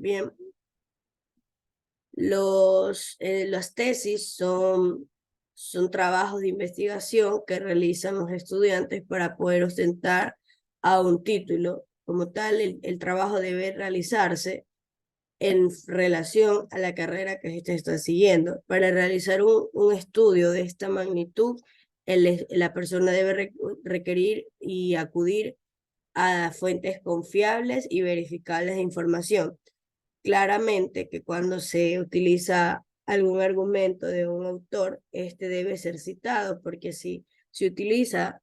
Bien, las tesis son trabajos de investigación que realizan los estudiantes para poder ostentar a un título. Como tal, el trabajo debe realizarse en relación a la carrera que se está siguiendo. Para realizar un estudio de esta magnitud, la persona debe requerir y acudir a fuentes confiables y verificables de información. Claramente que cuando se utiliza algún argumento de un autor, este debe ser citado, porque si se utiliza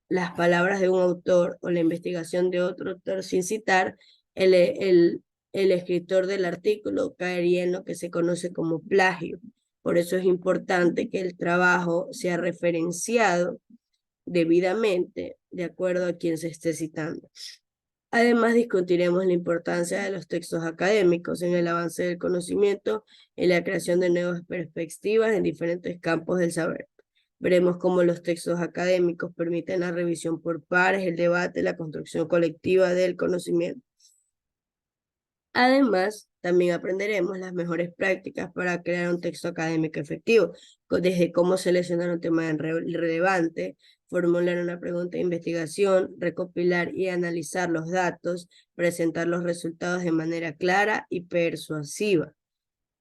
las palabras de un autor o la investigación de otro autor sin citar, el, el, el escritor del artículo caería en lo que se conoce como plagio. Por eso es importante que el trabajo sea referenciado debidamente de acuerdo a quien se esté citando. Además, discutiremos la importancia de los textos académicos en el avance del conocimiento y la creación de nuevas perspectivas en diferentes campos del saber. Veremos cómo los textos académicos permiten la revisión por pares, el debate, la construcción colectiva del conocimiento. Además, también aprenderemos las mejores prácticas para crear un texto académico efectivo, desde cómo seleccionar un tema relevante, formular una pregunta de investigación, recopilar y analizar los datos, presentar los resultados de manera clara y persuasiva.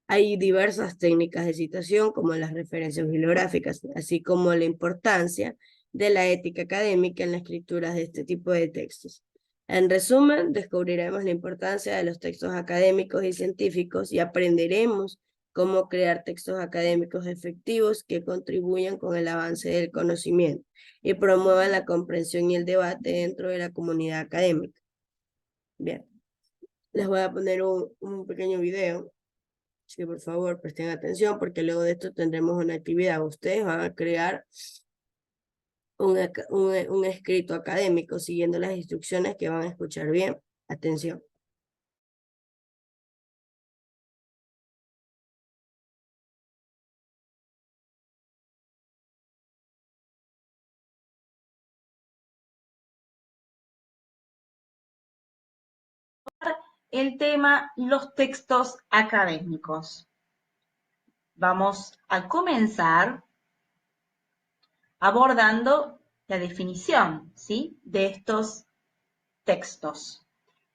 Hay diversas técnicas de citación, como las referencias bibliográficas, así como la importancia de la ética académica en la escritura de este tipo de textos. En resumen, descubriremos la importancia de los textos académicos y científicos y aprenderemos cómo crear textos académicos efectivos que contribuyan con el avance del conocimiento y promuevan la comprensión y el debate dentro de la comunidad académica. Bien, les voy a poner un pequeño video. Así que por favor presten atención porque luego de esto tendremos una actividad. Ustedes van a crear un escrito académico siguiendo las instrucciones que van a escuchar bien. Atención. El tema, los textos académicos. Vamos a comenzar abordando la definición, ¿sí?, de estos textos.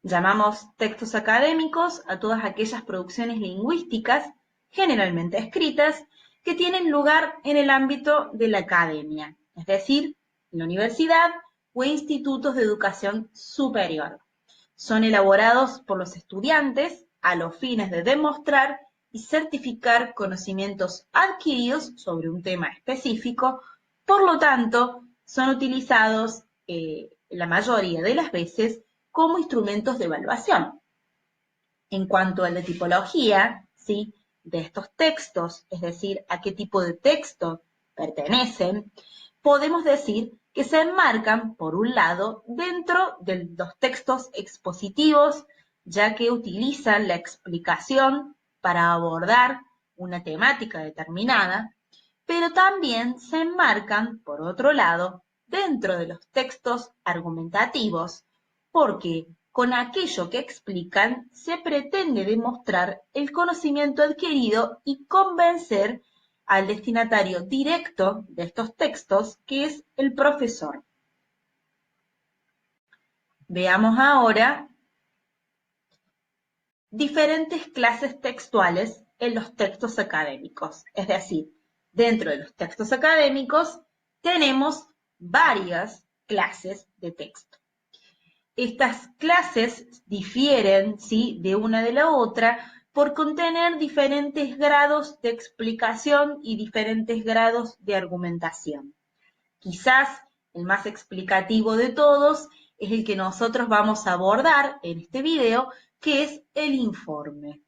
Llamamos textos académicos a todas aquellas producciones lingüísticas, generalmente escritas, que tienen lugar en el ámbito de la academia, es decir, en la universidad o institutos de educación superior. Son elaborados por los estudiantes a los fines de demostrar y certificar conocimientos adquiridos sobre un tema específico, por lo tanto, son utilizados la mayoría de las veces como instrumentos de evaluación. En cuanto a la tipología, ¿sí?, de estos textos, es decir, a qué tipo de texto pertenecen, podemos decir que se enmarcan, por un lado, dentro de los textos expositivos, ya que utilizan la explicación para abordar una temática determinada, pero también se enmarcan, por otro lado, dentro de los textos argumentativos, porque con aquello que explican se pretende demostrar el conocimiento adquirido y convencer al destinatario directo de estos textos, que es el profesor. Veamos ahora diferentes clases textuales en los textos académicos. Es decir, dentro de los textos académicos tenemos varias clases de texto. Estas clases difieren, ¿sí?, de una de la otra por contener diferentes grados de explicación y diferentes grados de argumentación. Quizás el más explicativo de todos es el que nosotros vamos a abordar en este video, que es el informe.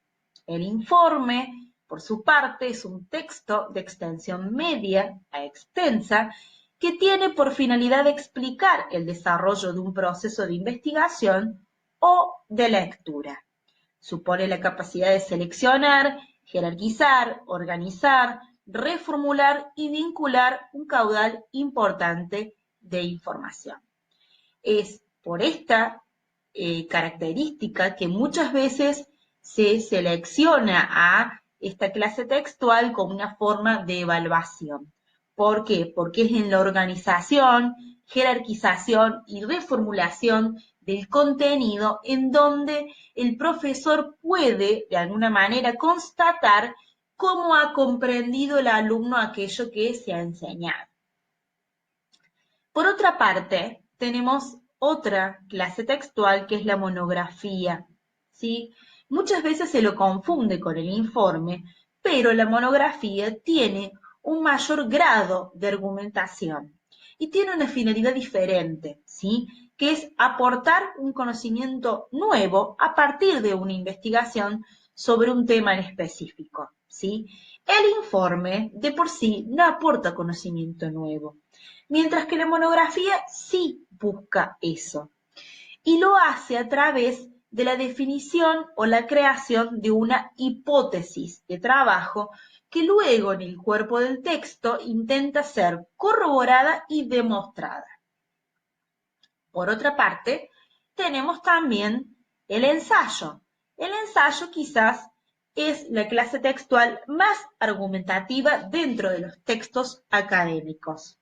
El informe, por su parte, es un texto de extensión media a extensa que tiene por finalidad explicar el desarrollo de un proceso de investigación o de lectura. Supone la capacidad de seleccionar, jerarquizar, organizar, reformular y vincular un caudal importante de información. Es por esta característica que muchas veces se selecciona a esta clase textual como una forma de evaluación. ¿Por qué? Porque es en la organización, jerarquización y reformulación del contenido en donde el profesor puede, de alguna manera, constatar cómo ha comprendido el alumno aquello que se ha enseñado. Por otra parte, tenemos otra clase textual que es la monografía, ¿sí? Muchas veces se lo confunde con el informe, pero la monografía tiene un mayor grado de argumentación y tiene una finalidad diferente, ¿sí? Que es aportar un conocimiento nuevo a partir de una investigación sobre un tema en específico, ¿sí? El informe de por sí no aporta conocimiento nuevo, mientras que la monografía sí busca eso y lo hace a través de la definición o la creación de una hipótesis de trabajo que luego en el cuerpo del texto intenta ser corroborada y demostrada. Por otra parte, tenemos también el ensayo. El ensayo quizás es la clase textual más argumentativa dentro de los textos académicos.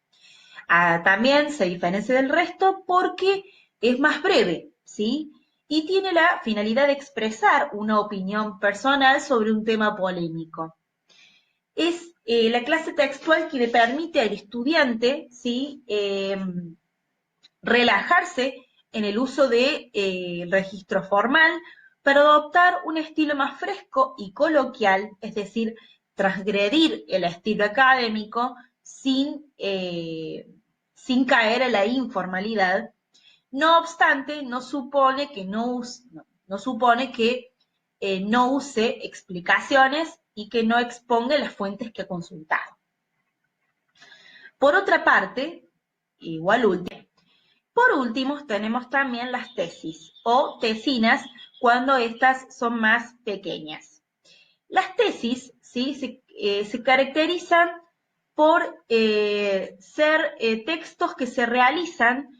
También se diferencia del resto porque es más breve, ¿sí? Y tiene la finalidad de expresar una opinión personal sobre un tema polémico. Es la clase textual que le permite al estudiante, ¿sí? Relajarse en el uso de registro formal para adoptar un estilo más fresco y coloquial, es decir, transgredir el estilo académico sin caer a la informalidad. No obstante, no supone que no supone que no use explicaciones y que no exponga las fuentes que ha consultado. Por otra parte, igual último, por último, tenemos también las tesis o tesinas cuando estas son más pequeñas. Las tesis, ¿sí? se caracterizan por ser textos que se realizan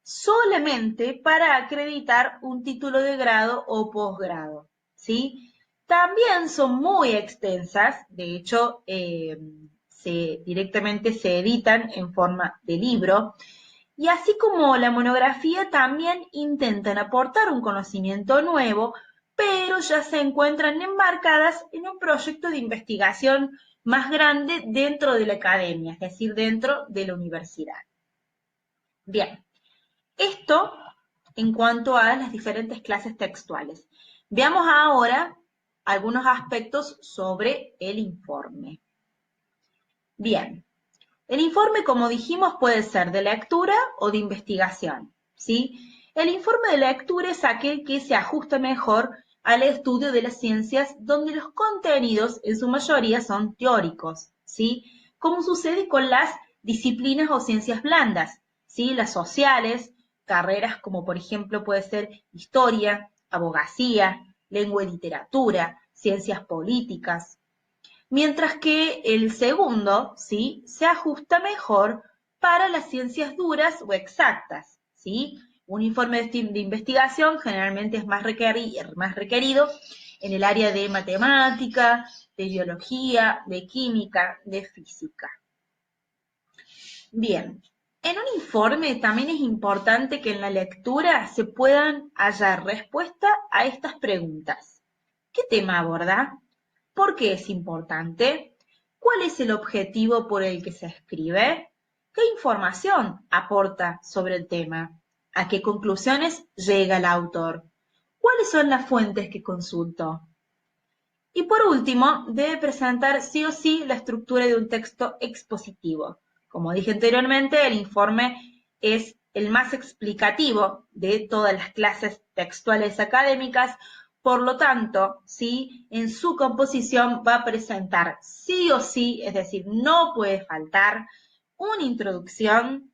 solamente para acreditar un título de grado o posgrado, ¿sí? También son muy extensas, de hecho, directamente se editan en forma de libro, y así como la monografía también intentan aportar un conocimiento nuevo, pero ya se encuentran enmarcadas en un proyecto de investigación más grande dentro de la academia, es decir, dentro de la universidad. Bien, esto en cuanto a las diferentes clases textuales. Veamos ahora algunos aspectos sobre el informe. Bien, el informe, como dijimos, puede ser de lectura o de investigación, ¿sí? El informe de lectura es aquel que se ajusta mejor al estudio de las ciencias donde los contenidos en su mayoría son teóricos, ¿sí? Como sucede con las disciplinas o ciencias blandas, ¿sí? Las sociales, carreras como por ejemplo puede ser historia, abogacía, lengua y literatura, ciencias políticas, mientras que el segundo, ¿sí? Se ajusta mejor para las ciencias duras o exactas, ¿sí? Un informe de investigación generalmente es más requerido en el área de matemática, de biología, de química, de física. Bien, en un informe también es importante que en la lectura se puedan hallar respuesta a estas preguntas. ¿Qué tema aborda? ¿Por qué es importante? ¿Cuál es el objetivo por el que se escribe? ¿Qué información aporta sobre el tema? ¿A qué conclusiones llega el autor? ¿Cuáles son las fuentes que consultó? Y por último, debe presentar sí o sí la estructura de un texto expositivo. Como dije anteriormente, el informe es el más explicativo de todas las clases textuales académicas, por lo tanto, ¿sí? En su composición va a presentar sí o sí, es decir, no puede faltar una introducción,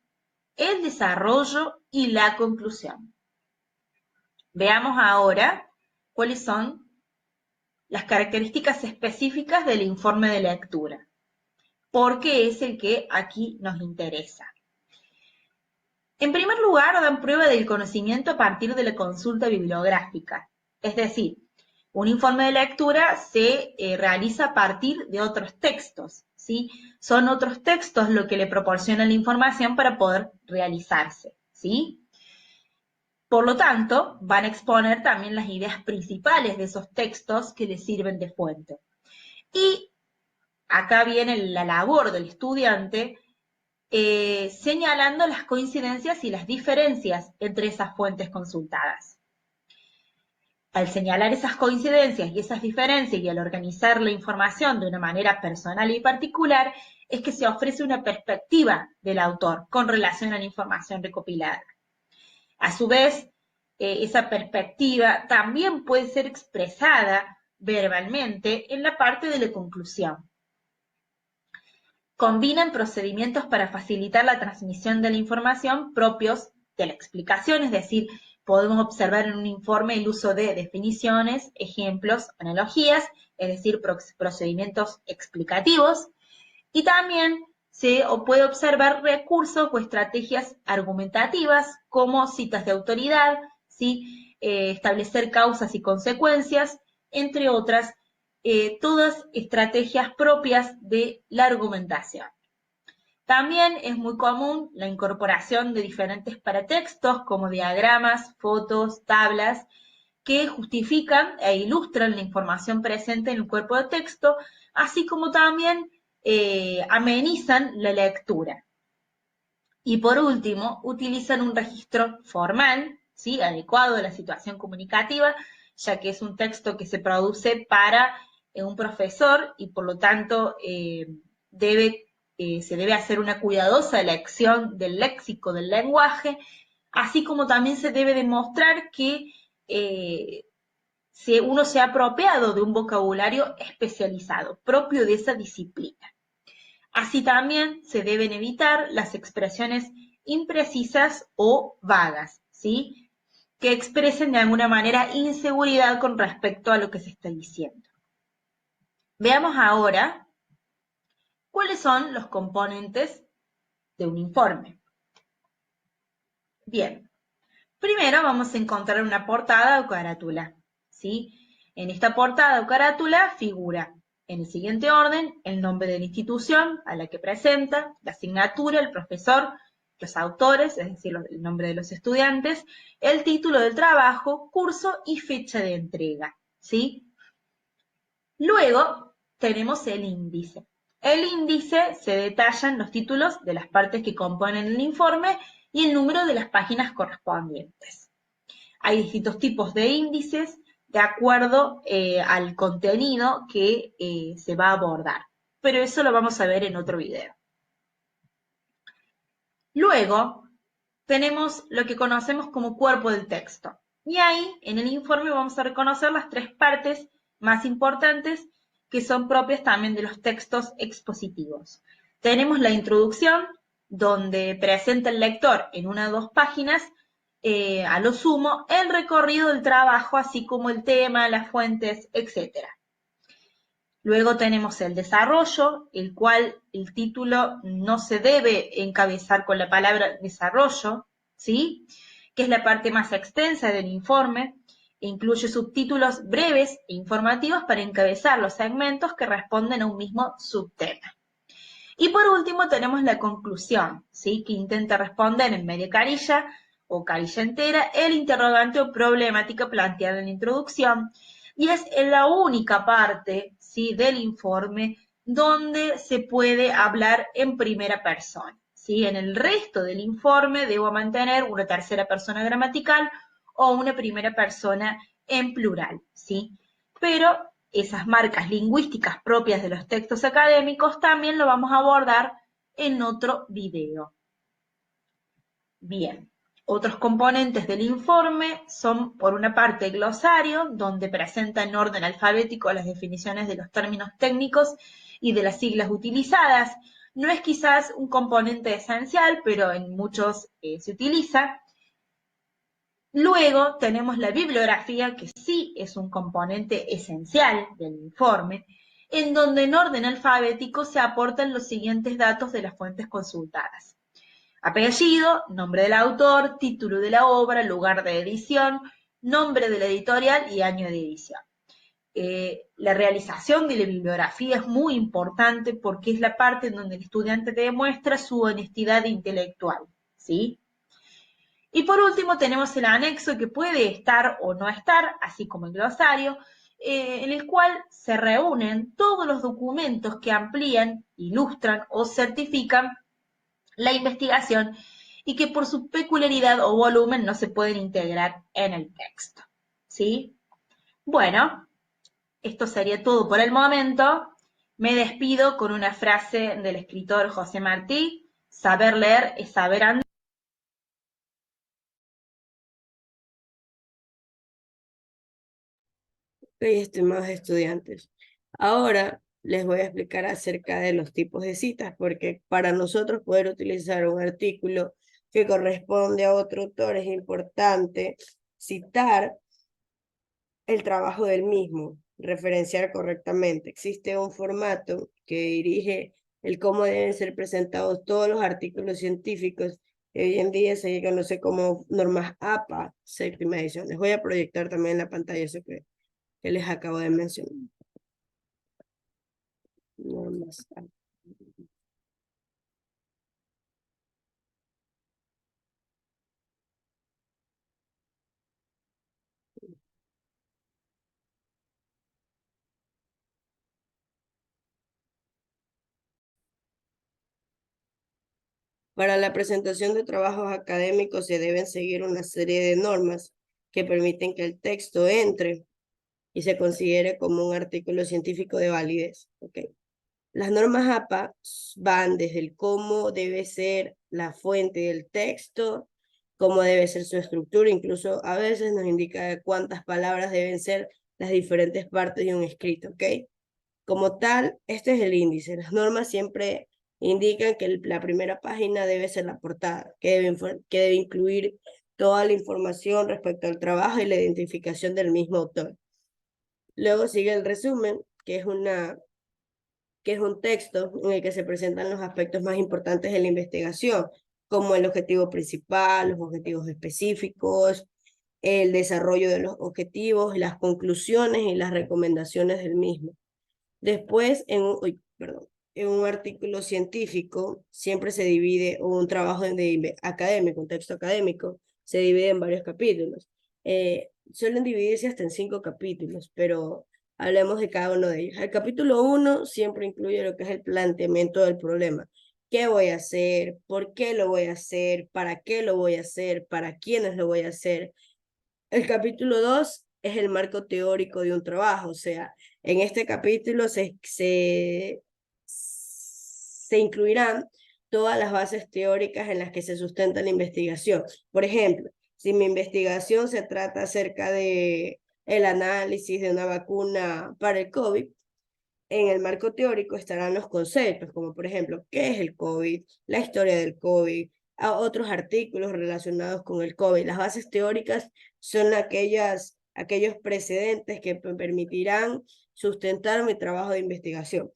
el desarrollo y la conclusión. Veamos ahora cuáles son las características específicas del informe de lectura, porque es el que aquí nos interesa. En primer lugar, dan prueba del conocimiento a partir de la consulta bibliográfica, es decir, Un informe de lectura se realiza a partir de otros textos, ¿sí? Son otros textos lo que le proporcionan la información para poder realizarse, ¿sí? Por lo tanto, van a exponer también las ideas principales de esos textos que les sirven de fuente. Y acá viene la labor del estudiante señalando las coincidencias y las diferencias entre esas fuentes consultadas. Al señalar esas coincidencias y esas diferencias y al organizar la información de una manera personal y particular, es que se ofrece una perspectiva del autor con relación a la información recopilada. A su vez, esa perspectiva también puede ser expresada verbalmente en la parte de la conclusión. Combinan procedimientos para facilitar la transmisión de la información propios de la explicación, es decir, podemos observar en un informe el uso de definiciones, ejemplos, analogías, es decir, procedimientos explicativos, y también se puede observar recursos o estrategias argumentativas como citas de autoridad, ¿sí? Establecer causas y consecuencias, entre otras, todas estrategias propias de la argumentación. También es muy común la incorporación de diferentes paratextos como diagramas, fotos, tablas, que justifican e ilustran la información presente en el cuerpo de texto, así como también amenizan la lectura. Y por último, utilizan un registro formal, ¿sí? Adecuado a la situación comunicativa, ya que es un texto que se produce para un profesor y por lo tanto se debe hacer una cuidadosa elección del léxico, del lenguaje, así como también se debe demostrar que si uno se ha apropiado de un vocabulario especializado, propio de esa disciplina. Así también se deben evitar las expresiones imprecisas o vagas, ¿sí? Que expresen de alguna manera inseguridad con respecto a lo que se está diciendo. Veamos ahora cuáles son los componentes de un informe. Bien, primero vamos a encontrar una portada o carátula, ¿sí? En esta portada o carátula figura, en el siguiente orden, el nombre de la institución a la que presenta, la asignatura, el profesor, los autores, es decir, el nombre de los estudiantes, el título del trabajo, curso y fecha de entrega, ¿sí? Luego tenemos el índice. El índice se detallan los títulos de las partes que componen el informe y el número de las páginas correspondientes. Hay distintos tipos de índices de acuerdo al contenido que se va a abordar, pero eso lo vamos a ver en otro video. Luego tenemos lo que conocemos como cuerpo del texto. Y ahí, en el informe, vamos a reconocer las tres partes más importantes que son propias también de los textos expositivos. Tenemos la introducción, donde presenta el lector en una o dos páginas, a lo sumo, el recorrido del trabajo, así como el tema, las fuentes, etc. Luego tenemos el desarrollo, el cual el título no se debe encabezar con la palabra desarrollo, ¿sí? Que es la parte más extensa del informe, e incluye subtítulos breves e informativos para encabezar los segmentos que responden a un mismo subtema. Y por último tenemos la conclusión, ¿sí? Que intenta responder en media carilla o carilla entera el interrogante o problemática planteada en la introducción, y es en la única parte, ¿sí? Del informe donde se puede hablar en primera persona, ¿sí? En el resto del informe debo mantener una tercera persona gramatical o una primera persona en plural, ¿sí? Pero esas marcas lingüísticas propias de los textos académicos también lo vamos a abordar en otro video. Bien, otros componentes del informe son, por una parte, el glosario, donde presenta en orden alfabético las definiciones de los términos técnicos y de las siglas utilizadas. No es quizás un componente esencial, pero en muchos se utiliza. Luego tenemos la bibliografía, que sí es un componente esencial del informe, en donde en orden alfabético se aportan los siguientes datos de las fuentes consultadas: apellido, nombre del autor, título de la obra, lugar de edición, nombre de la editorial y año de edición. la realización de la bibliografía es muy importante porque es la parte en donde el estudiante demuestra su honestidad intelectual, ¿sí? Y por último tenemos el anexo que puede estar o no estar, así como el glosario, en el cual se reúnen todos los documentos que amplían, ilustran o certifican la investigación y que por su peculiaridad o volumen no se pueden integrar en el texto, ¿sí? Bueno, esto sería todo por el momento. Me despido con una frase del escritor José Martí: saber leer es saber andar. Estimados estudiantes, ahora les voy a explicar acerca de los tipos de citas, porque para nosotros poder utilizar un artículo que corresponde a otro autor es importante citar el trabajo del mismo, referenciar correctamente. Existe un formato que dirige el cómo deben ser presentados todos los artículos científicos que hoy en día se conoce como normas APA, séptima edición. Les voy a proyectar también en la pantalla eso que les acabo de mencionar. Normas APA. Para la presentación de trabajos académicos se deben seguir una serie de normas que permiten que el texto entre y se considere como un artículo científico de validez. Okay. Las normas APA van desde el cómo debe ser la fuente del texto, cómo debe ser su estructura, incluso a veces nos indica cuántas palabras deben ser las diferentes partes de un escrito, ¿ok? Como tal, este es el índice. Las normas siempre indican que la primera página debe ser la portada, que debe incluir toda la información respecto al trabajo y la identificación del mismo autor. Luego sigue el resumen, que es un texto en el que se presentan los aspectos más importantes de la investigación, como el objetivo principal, los objetivos específicos, el desarrollo de los objetivos, las conclusiones y las recomendaciones del mismo. Después, en un artículo científico, siempre se divide, o un trabajo académico, un texto académico, se divide en varios capítulos. Suelen dividirse hasta en 5 capítulos, pero hablemos de cada uno de ellos. El capítulo 1 siempre incluye lo que es el planteamiento del problema. ¿Qué voy a hacer? ¿Por qué lo voy a hacer? ¿Para qué lo voy a hacer? ¿Para quiénes lo voy a hacer? El capítulo 2 es el marco teórico de un trabajo, o sea, en este capítulo se incluirán todas las bases teóricas en las que se sustenta la investigación. Por ejemplo, si mi investigación se trata acerca de el análisis de una vacuna para el COVID, en el marco teórico estarán los conceptos, como por ejemplo, ¿qué es el COVID? La historia del COVID, a otros artículos relacionados con el COVID. Las bases teóricas son aquellos precedentes que permitirán sustentar mi trabajo de investigación.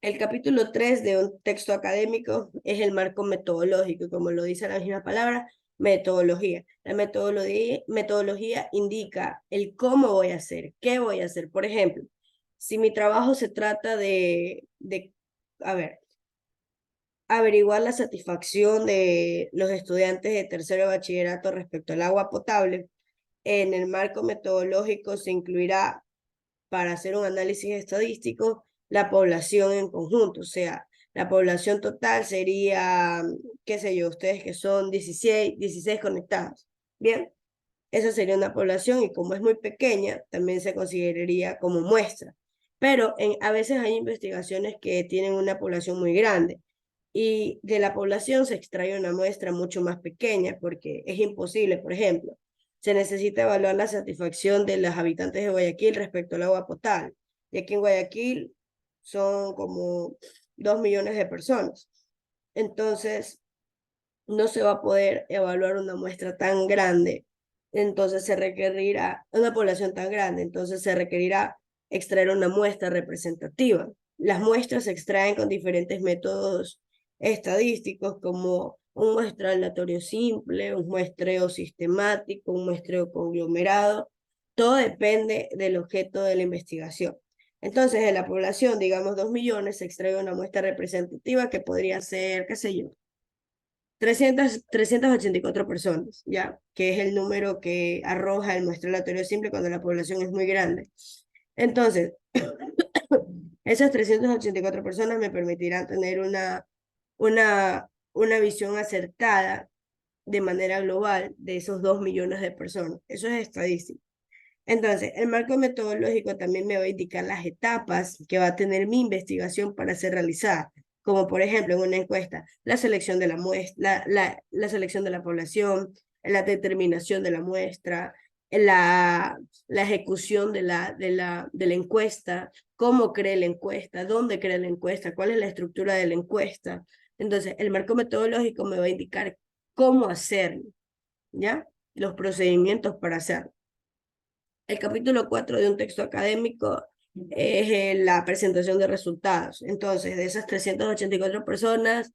El capítulo 3 de un texto académico es el marco metodológico, como lo dice la misma palabra, metodología. La metodología indica el cómo voy a hacer, qué voy a hacer. Por ejemplo, si mi trabajo se trata a ver, averiguar la satisfacción de los estudiantes de tercero de bachillerato respecto al agua potable, en el marco metodológico se incluirá para hacer un análisis estadístico la población en conjunto, o sea, la población total sería, qué sé yo, ustedes que son 16 conectados. Bien, esa sería una población y como es muy pequeña, también se consideraría como muestra. Pero a veces hay investigaciones que tienen una población muy grande y de la población se extrae una muestra mucho más pequeña porque es imposible, por ejemplo, se necesita evaluar la satisfacción de los habitantes de Guayaquil respecto al agua potable. Y aquí en Guayaquil son como 2 millones de personas. Entonces, no se va a poder evaluar una muestra tan grande, entonces se requerirá una población tan grande, entonces se requerirá extraer una muestra representativa. Las muestras se extraen con diferentes métodos estadísticos como un muestreo aleatorio simple, un muestreo sistemático, un muestreo conglomerado. todo depende del objeto de la investigación. Entonces, de la población, digamos 2 millones, se extrae una muestra representativa que podría ser, qué sé yo, 384 personas, ¿ya? Que es el número que arroja el muestreo aleatorio simple cuando la población es muy grande. Entonces, esas 384 personas me permitirán tener una visión acertada de manera global de esos 2 millones de personas. Eso es estadístico. Entonces, el marco metodológico también me va a indicar las etapas que va a tener mi investigación para ser realizada, como por ejemplo en una encuesta, la selección de la muestra, la selección de la población, la determinación de la muestra, la ejecución de la encuesta, cómo cree la encuesta, dónde cree la encuesta, cuál es la estructura de la encuesta. Entonces, el marco metodológico me va a indicar cómo hacerlo, ¿ya? Los procedimientos para hacerlo. El capítulo 4 de un texto académico es la presentación de resultados. Entonces, de esas 384 personas,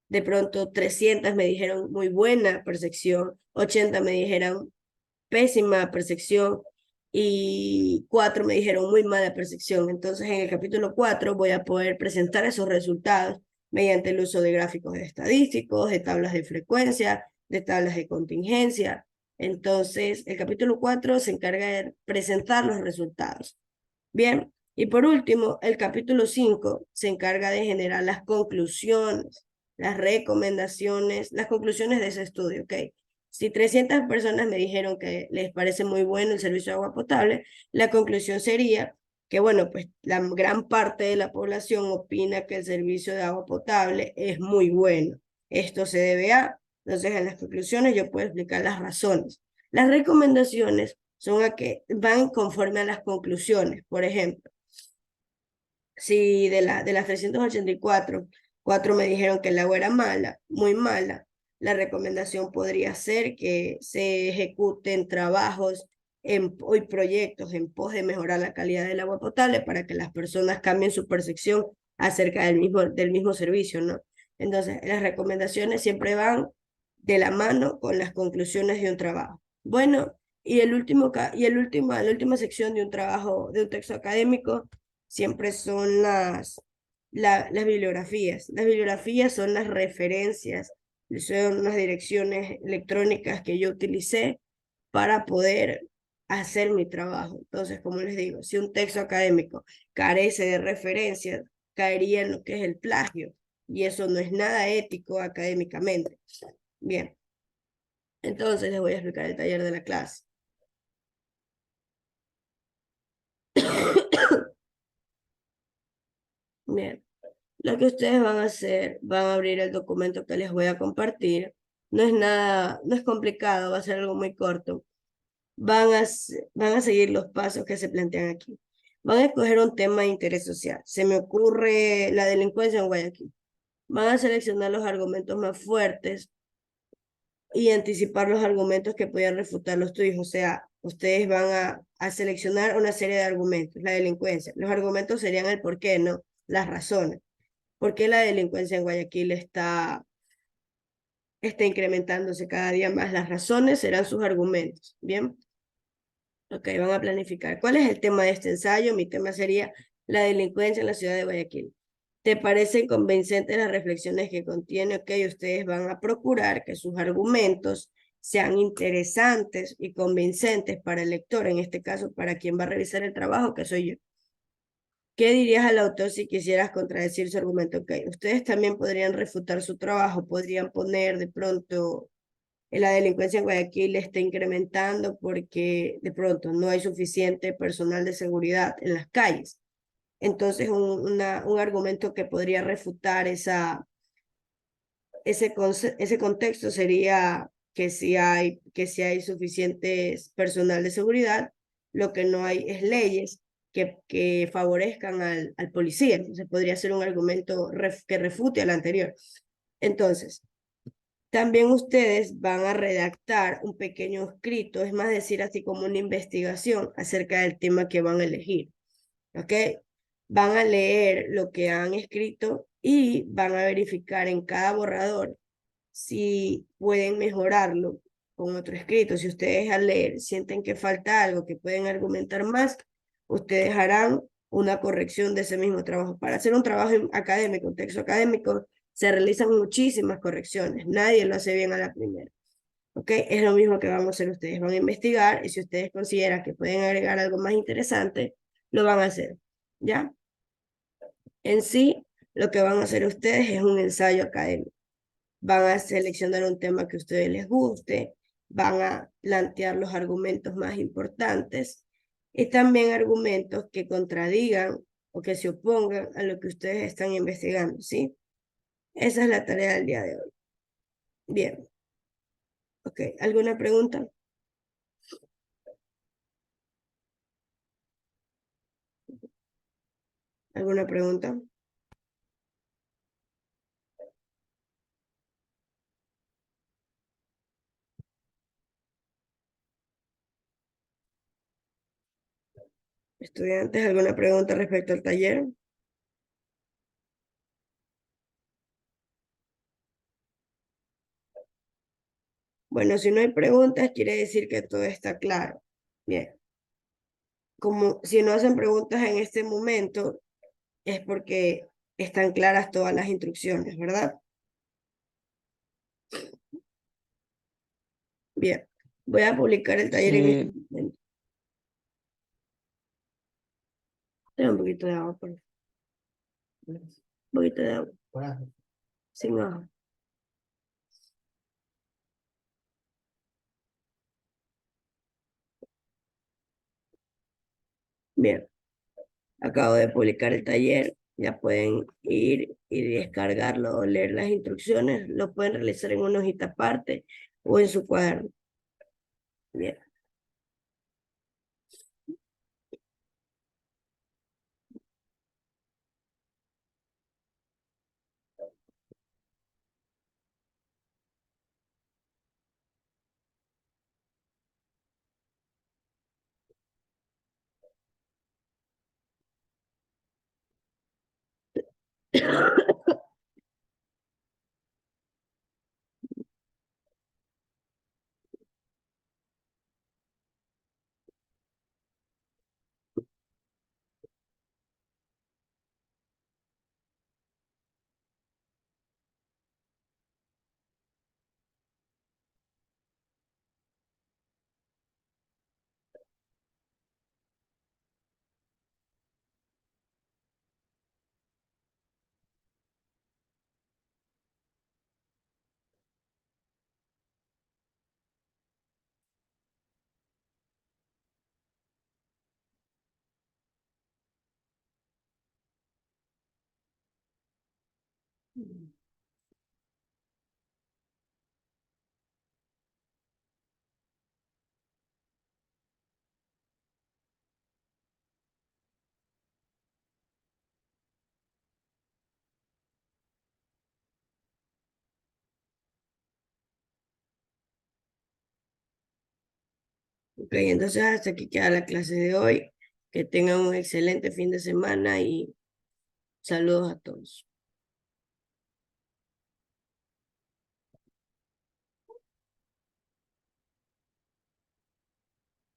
de pronto 300 me dijeron muy buena percepción, 80 me dijeron pésima percepción y 4 me dijeron muy mala percepción. Entonces, en el capítulo 4 voy a poder presentar esos resultados mediante el uso de gráficos estadísticos, de tablas de frecuencia, de tablas de contingencia. Entonces, el capítulo 4 se encarga de presentar los resultados. Bien, y por último, el capítulo 5 se encarga de generar las conclusiones, las recomendaciones, las conclusiones de ese estudio, ¿ok? Si 300 personas me dijeron que les parece muy bueno el servicio de agua potable, la conclusión sería que, bueno, pues la gran parte de la población opina que el servicio de agua potable es muy bueno. Esto se debe a, entonces en las conclusiones yo puedo explicar las razones. Las recomendaciones son a que van conforme a las conclusiones. Por ejemplo, si de las 384, 4 me dijeron que el agua era mala, muy mala, la recomendación podría ser que se ejecuten trabajos y proyectos en pos de mejorar la calidad del agua potable para que las personas cambien su percepción acerca del mismo servicio, ¿no? Entonces, las recomendaciones siempre van de la mano con las conclusiones de un trabajo. Bueno, la última sección de un trabajo, de un texto académico, siempre son las bibliografías. Las bibliografías son las referencias, son las direcciones electrónicas que yo utilicé para poder hacer mi trabajo. Entonces, como les digo, si un texto académico carece de referencias, caería en lo que es el plagio, y eso no es nada ético académicamente. Bien, entonces les voy a explicar el taller de la clase. Bien, lo que ustedes van a hacer, van a abrir el documento que les voy a compartir. No es nada, no es complicado, va a ser algo muy corto. Van a seguir los pasos que se plantean aquí. Van a escoger un tema de interés social. Se me ocurre la delincuencia en Guayaquil. Van a seleccionar los argumentos más fuertes y anticipar los argumentos que puedan refutar los tuyos. O sea, ustedes van a seleccionar una serie de argumentos. La delincuencia. Los argumentos serían el por qué, ¿no? Las razones. ¿Por qué la delincuencia en Guayaquil está incrementándose cada día más? Las razones serán sus argumentos. Bien. Ok, van a planificar. ¿Cuál es el tema de este ensayo? Mi tema sería la delincuencia en la ciudad de Guayaquil. ¿Te parecen convincentes las reflexiones que contiene? Ok, ustedes van a procurar que sus argumentos sean interesantes y convincentes para el lector, en este caso para quien va a revisar el trabajo, que soy yo. ¿Qué dirías al autor si quisieras contradecir su argumento? Ok, ustedes también podrían refutar su trabajo, podrían poner de pronto la delincuencia en Guayaquil está incrementando porque de pronto no hay suficiente personal de seguridad en las calles. Entonces, un argumento que podría refutar ese contexto sería que si hay suficientes personal de seguridad, lo que no hay es leyes que favorezcan al policía. Entonces, podría ser un argumento que refute al anterior. Entonces, también ustedes van a redactar un pequeño escrito, es más decir, así como una investigación acerca del tema que van a elegir, ¿ok? Van a leer lo que han escrito y van a verificar en cada borrador si pueden mejorarlo con otro escrito. Si ustedes al leer sienten que falta algo, que pueden argumentar más, ustedes harán una corrección de ese mismo trabajo. Para hacer un trabajo académico, un texto académico, se realizan muchísimas correcciones. Nadie lo hace bien a la primera. ¿Ok? Es lo mismo que van a hacer ustedes. Van a investigar y si ustedes consideran que pueden agregar algo más interesante, lo van a hacer. ¿Ya? En sí, lo que van a hacer ustedes es un ensayo académico. Van a seleccionar un tema que a ustedes les guste, van a plantear los argumentos más importantes y también argumentos que contradigan o que se opongan a lo que ustedes están investigando, ¿sí? Esa es la tarea del día de hoy. Bien, ok. ¿Alguna pregunta? ¿Alguna pregunta? ¿Estudiantes, alguna pregunta respecto al taller? Bueno, si no hay preguntas, quiere decir que todo está claro. Bien, como si no hacen preguntas en este momento, es porque están claras todas las instrucciones, ¿verdad? Bien, voy a publicar el taller en este Sí, momento. Tengo un poquito de agua, por favor. Un poquito de agua. Sin agua. Bien, acabo de publicar el taller. Ya pueden ir y descargarlo o leer las instrucciones. Lo pueden realizar en una hojita aparte o en su cuaderno. Bien. Ok, entonces hasta aquí queda la clase de hoy. Que tengan un excelente fin de semana y saludos a todos.